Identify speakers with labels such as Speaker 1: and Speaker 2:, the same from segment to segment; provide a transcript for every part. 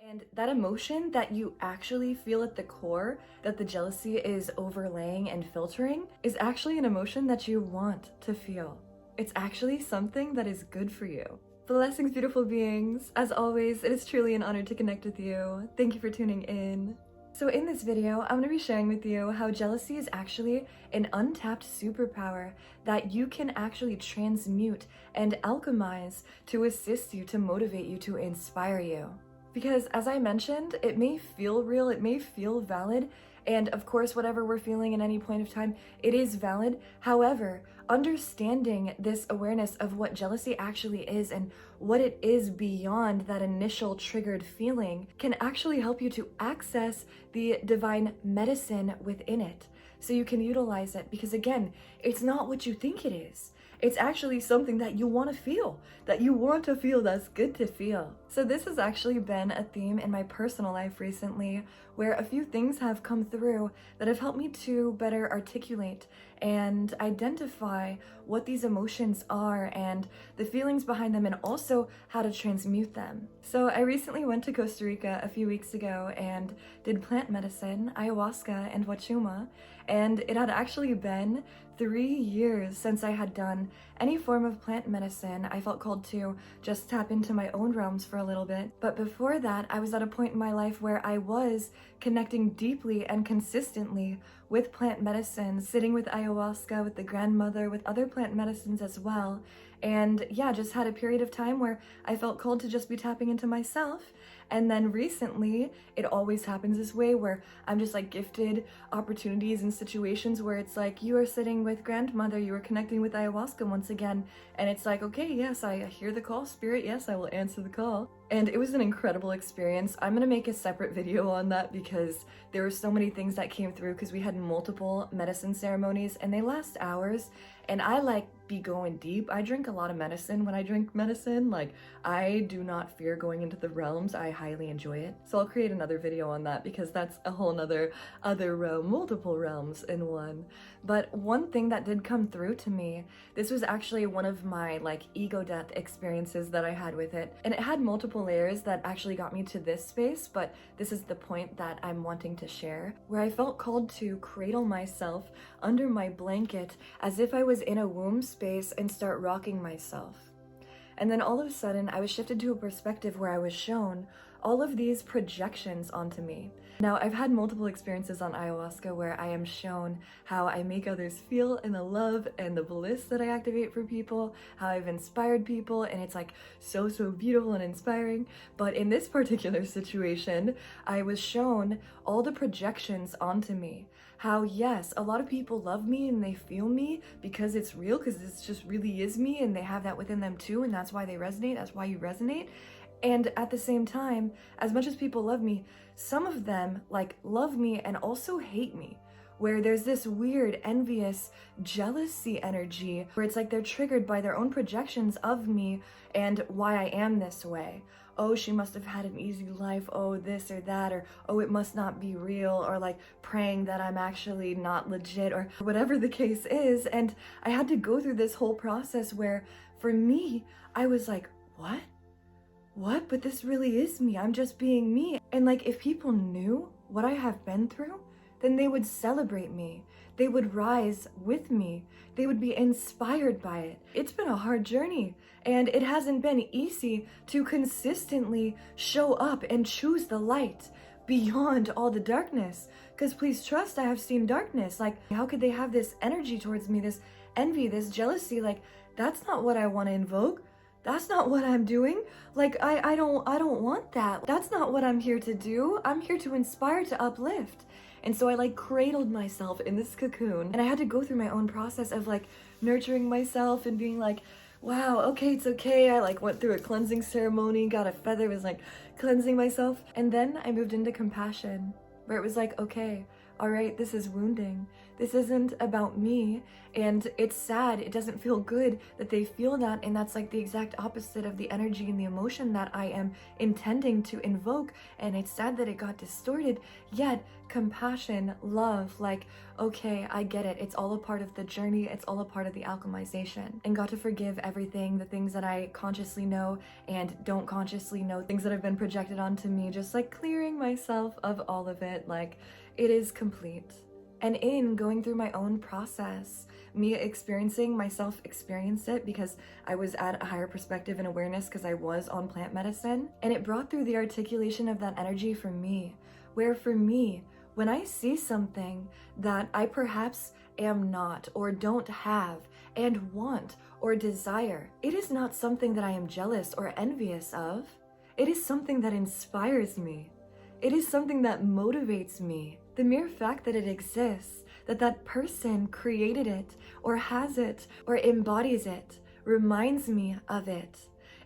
Speaker 1: And that emotion that you actually feel at the core, that the jealousy is overlaying and filtering, is actually an emotion that you want to feel. It's actually something that is good for you. Blessings, beautiful beings. As always, it is truly an honor to connect with you. Thank you for tuning in. So in this video, I'm going to be sharing with you how jealousy is actually an untapped superpower that you can actually transmute and alchemize to assist you, to motivate you, to inspire you. Because as I mentioned, it may feel real, it may feel valid, and of course, whatever we're feeling at any point of time, it is valid. However, understanding this awareness of what jealousy actually is and what it is beyond that initial triggered feeling can actually help you to access the divine medicine within it. So you can utilize it, because again, it's not what you think it is. It's actually something that you want to feel, that's good to feel. So this has actually been a theme in my personal life recently, where a few things have come through that have helped me to better articulate and identify what these emotions are and the feelings behind them, and also how to transmute them. So I recently went to Costa Rica a few weeks ago and did plant medicine, ayahuasca and wachuma, and it had actually been 3 years since I had done any form of plant medicine. I felt called to just tap into my own realms for a little bit. But before that, I was at a point in my life where I was connecting deeply and consistently with plant medicine, sitting with ayahuasca, with the grandmother, with other plant medicines as well. And yeah, just had a period of time where I felt called to just be tapping into myself. And then recently, it always happens this way, where I'm just like gifted opportunities and situations where it's like, you are sitting with grandmother, you are connecting with ayahuasca once again. And it's like, okay, yes, I hear the call, spirit, yes, I will answer the call. And it was an incredible experience. I'm gonna make a separate video on that because there were so many things that came through, because we had multiple medicine ceremonies and they last hours. And I like be going deep. I drink a lot of medicine when I drink medicine. Like, I do not fear going into the realms. I highly enjoy it. So I'll create another video on that, because that's a whole nother other realm, multiple realms in one. But one thing that did come through to me, this was actually one of my like ego death experiences that I had with it. And it had multiple layers that actually got me to this space, but this is the point that I'm wanting to share, where I felt called to cradle myself under my blanket as if I was in a womb space and start rocking myself. And then all of a sudden, I was shifted to a perspective where I was shown all of these projections onto me. Now, I've had multiple experiences on ayahuasca where I am shown how I make others feel, and the love and the bliss that I activate for people, how I've inspired people, and it's like so beautiful and inspiring. But in this particular situation, I was shown all the projections onto me. How yes, a lot of people love me and they feel me because it's real, because this just really is me, and they have that within them too, and that's why they resonate, that's why you resonate. And at the same time, as much as people love me, some of them like love me and also hate me, where there's this weird envious jealousy energy where it's like they're triggered by their own projections of me and why I am this way. Oh, she must have had an easy life, oh this or that, or oh it must not be real, or like praying that I'm actually not legit, or whatever the case is. And I had to go through this whole process where for me, I was like, what? But this really is me. I'm just being me. And like, if people knew what I have been through, then they would celebrate me. They would rise with me. They would be inspired by it. It's been a hard journey, and it hasn't been easy to consistently show up and choose the light beyond all the darkness. Because please trust, I have seen darkness. Like, how could they have this energy towards me, this envy, this jealousy? Like, that's not what I want to invoke. That's not what I'm doing. Like, I don't want that. That's not what I'm here to do. I'm here to inspire, to uplift. And so I like cradled myself in this cocoon, and I had to go through my own process of like nurturing myself and being like, wow, okay, it's okay. I like went through a cleansing ceremony, got a feather, was like cleansing myself. And then I moved into compassion, where it was like, okay, all right, this is wounding. This isn't about me, and it's sad. It doesn't feel good that they feel that, and that's like the exact opposite of the energy and the emotion that I am intending to invoke, and it's sad that it got distorted. Yet compassion, love, like, okay, I get it. It's all a part of the journey. It's all a part of the alchemization. And got to forgive everything, the things that I consciously know and don't consciously know, things that have been projected onto me, just like clearing myself of all of it. Like, it is complete. And in going through my own process, me experiencing myself experience it, because I was at a higher perspective and awareness because I was on plant medicine, and it brought through the articulation of that energy for me, where for me, when I see something that I perhaps am not or don't have and want or desire, it is not something that I am jealous or envious of. It is something that inspires me. It is something that motivates me. The mere fact that it exists, that that person created it or has it or embodies it, reminds me of it.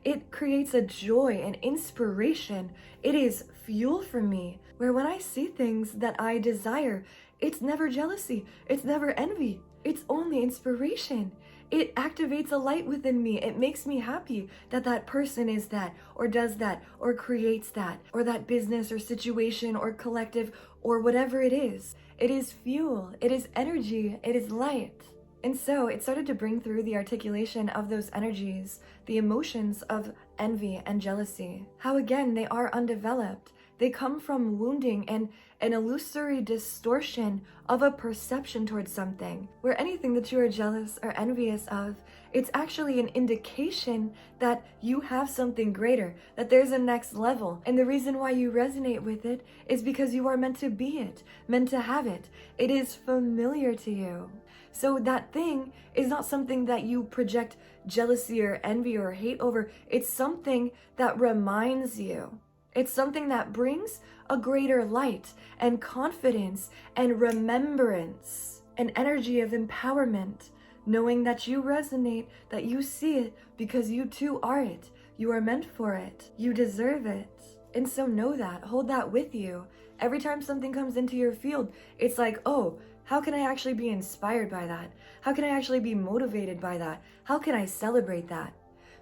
Speaker 1: It creates a joy and inspiration. It is fuel for me, where when I see things that I desire, it's never jealousy, it's never envy, it's only inspiration. It activates a light within me. It makes me happy that that person is that, or does that, or creates that, or that business or situation or collective or whatever it is. It is fuel, it is energy, it is light. And so it started to bring through the articulation of those energies, the emotions of envy and jealousy. How again, they are undeveloped. They come from wounding and an illusory distortion of a perception towards something, where anything that you are jealous or envious of, it's actually an indication that you have something greater, that there's a next level. And the reason why you resonate with it is because you are meant to be it, meant to have it. It is familiar to you. So that thing is not something that you project jealousy or envy or hate over. It's something that reminds you. It's something that brings a greater light and confidence and remembrance, an energy of empowerment, knowing that you resonate, that you see it because you too are it. You are meant for it. You deserve it. And so know that, hold that with you. Every time something comes into your field, it's like, oh, how can I actually be inspired by that? How can I actually be motivated by that? How can I celebrate that?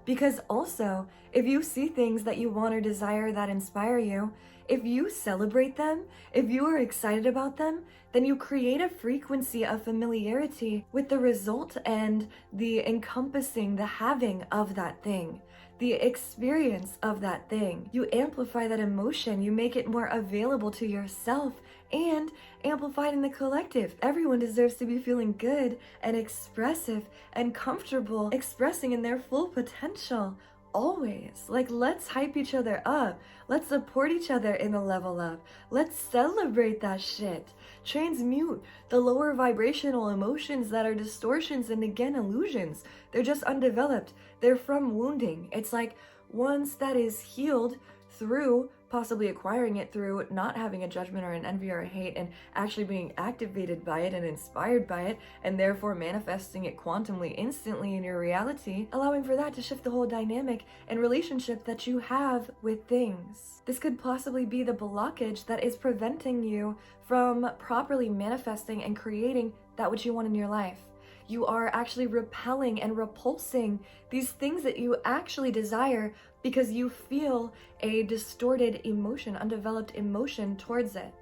Speaker 1: Because also, if you see things that you want or desire that inspire you, if you celebrate them, if you are excited about them, then you create a frequency of familiarity with the result and the encompassing, the having of that thing, the experience of that thing. You amplify that emotion, you make it more available to yourself and amplified in the collective. Everyone deserves to be feeling good and expressive and comfortable expressing in their full potential. Always. Like, let's hype each other up. Let's support each other in the level up. Let's celebrate that shit. Transmute the lower vibrational emotions that are distortions and again illusions. They're just undeveloped. They're from wounding. It's like once that is healed through possibly acquiring it through not having a judgment or an envy or a hate and actually being activated by it and inspired by it and therefore manifesting it quantumly instantly in your reality, allowing for that to shift the whole dynamic and relationship that you have with things. This could possibly be the blockage that is preventing you from properly manifesting and creating that which you want in your life. You are actually repelling and repulsing these things that you actually desire because you feel a distorted emotion, undeveloped emotion towards it.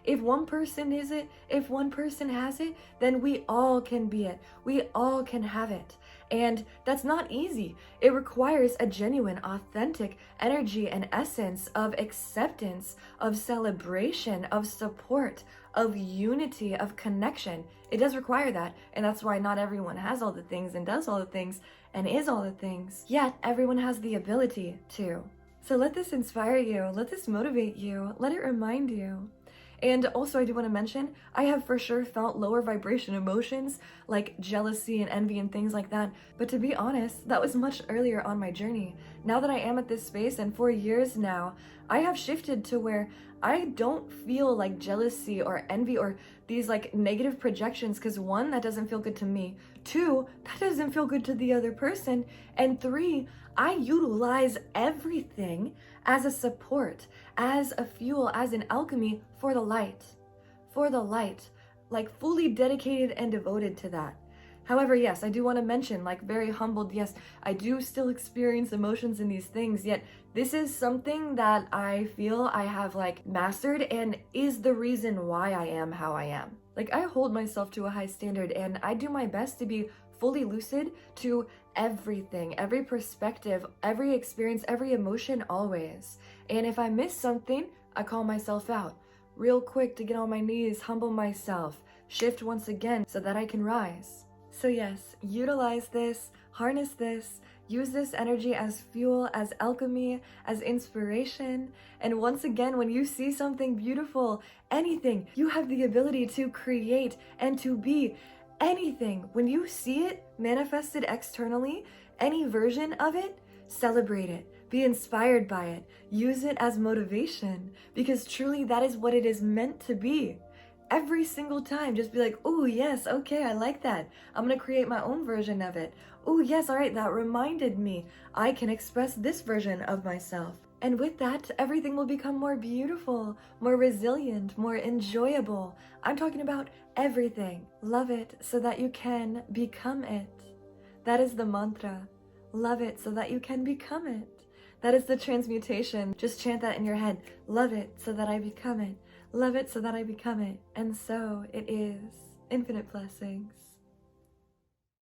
Speaker 1: If one person is it, if one person has it, then we all can be it. We all can have it. And that's not easy. It requires a genuine, authentic energy and essence of acceptance, of celebration, of support, of unity, of connection. It does require that, and that's why not everyone has all the things and does all the things and is all the things, yet everyone has the ability to. So let this inspire you, let this motivate you, let it remind you. And also I do want to mention, I have for sure felt lower vibration emotions like jealousy and envy and things like that. But to be honest, that was much earlier on my journey. Now that I am at this space and for years now, I have shifted to where I don't feel like jealousy or envy or these like negative projections because one, that doesn't feel good to me. Two, that doesn't feel good to the other person. And three, I utilize everything as a support, as a fuel, as an alchemy for the light, for the light, like fully dedicated and devoted to that. However, yes, I do want to mention, like very humbled, yes, I do still experience emotions in these things, yet this is something that I feel I have like mastered and is the reason why I am how I am. Like I hold myself to a high standard and I do my best to be fully lucid to everything, every perspective, every experience, every emotion, always. And if I miss something, I call myself out real quick to get on my knees, humble myself, shift once again so that I can rise. So yes, utilize this, harness this, use this energy as fuel, as alchemy, as inspiration. And once again, when you see something beautiful, anything, you have the ability to create and to be anything. When you see it manifested externally, any version of it, celebrate it. Be inspired by it. Use it as motivation, because truly that is what it is meant to be. Every single time, just be like, oh yes, okay, I like that. I'm gonna create my own version of it. Oh yes, all right, that reminded me. I can express this version of myself. And with that, everything will become more beautiful, more resilient, more enjoyable. I'm talking about everything. Love it so that you can become it. That is the mantra. Love it so that you can become it. That is the transmutation. Just chant that in your head. Love it so that I become it. Love it so that I become it. And so it is. Infinite blessings.